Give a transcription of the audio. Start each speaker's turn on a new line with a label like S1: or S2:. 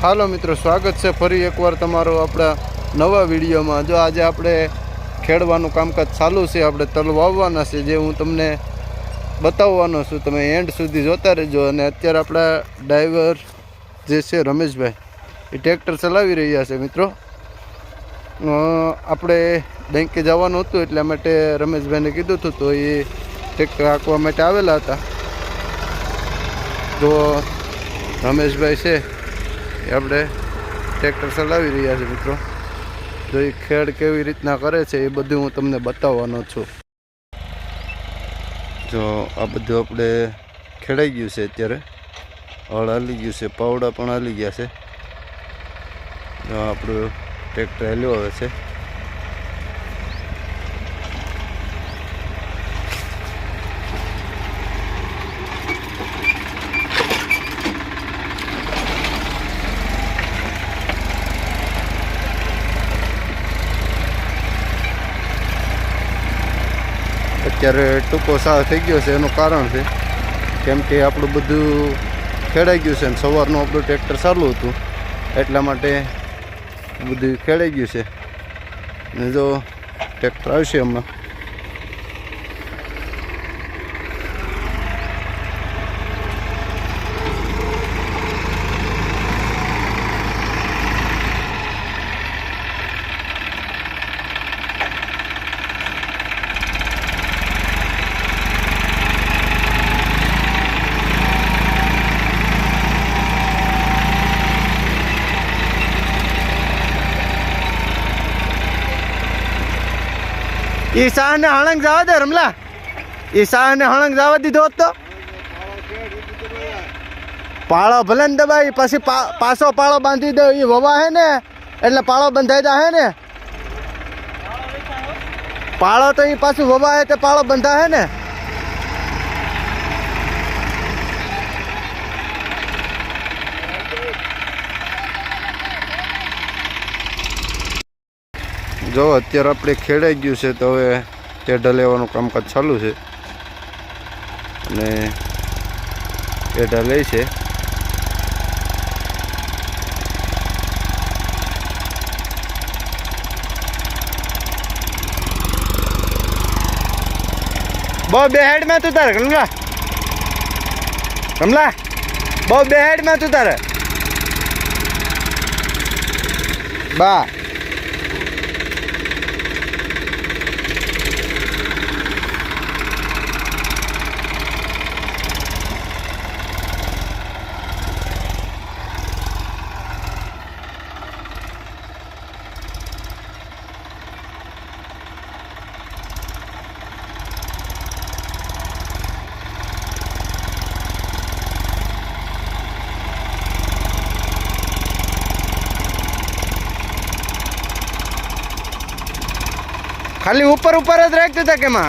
S1: હાલો મિત્રો, સ્વાગત છે ફરી એકવાર તમારો આપણા નવા વિડીયોમાં। જો આજે આપણે ખેડવાનું કામકાજ ચાલુ છે, આપણે તલ વાવવાના છે, જે હું તમને બતાવવાનો છું। તમે એન્ડ સુધી જોતા રહેજો। અને અત્યારે આપણા ડ્રાઈવર જે છે રમેશભાઈ, એ ટ્રેક્ટર ચલાવી રહ્યા છે મિત્રો। આપણે બેંકે જવાનું હતું એટલા માટે રમેશભાઈને કીધું હતું, તો એ ટ્રેક્ટર હાંકવા માટે આવેલા હતા। તો રમેશભાઈ છે આપણે ટ્રેક્ટર ચલાવી રહ્યા છે મિત્રો। જો એ ખેડ કેવી રીતના કરે છે એ બધું હું તમને બતાવવાનો છું। જો આ બધું આપણે ખેડાઈ ગયું છે, અત્યારે હળ હાલી ગયું છે, પાવડા પણ હાલી ગયા છે। જો આપણું ટ્રેક્ટર હાલ્યો આવે છે। અત્યારે ટૂંકો સાહ થઈ ગયો છે, એનું કારણ છે કેમ કે આપણું બધું ખેડાઈ ગયું છે, અને સવારનું આપણું ટ્રેક્ટર ચાલુ હતું એટલા માટે બધું ખેડાઈ ગયું છે। અને જો ટ્રેક્ટર આવશે હમણાં। ईशाह ने हणंग जवा दे रमला। ईशाह ने हणंग जवा दीधो तो पाळो भले ने दबाई पछी पाछो पाळो बांधी दे। ई ववा है ने એટલે પાળો બંધાઈ જાહે ને। પાળો તો ઈ પાછું વવા હે તે પાળો બંધાહે ને। જો અત્યારે આપણે ખેડાઈ ગયું છે, તો હવે ટેઢા લેવાનું કામકાજ ચાલુ છે, અને ટેઢા લે છે। બહુ બે હેડ માં તું તારે કમલા, કમલા બહુ બે હેડ માં તું તારે બા। खाली ऊपर ऊपर ज रखते था के मां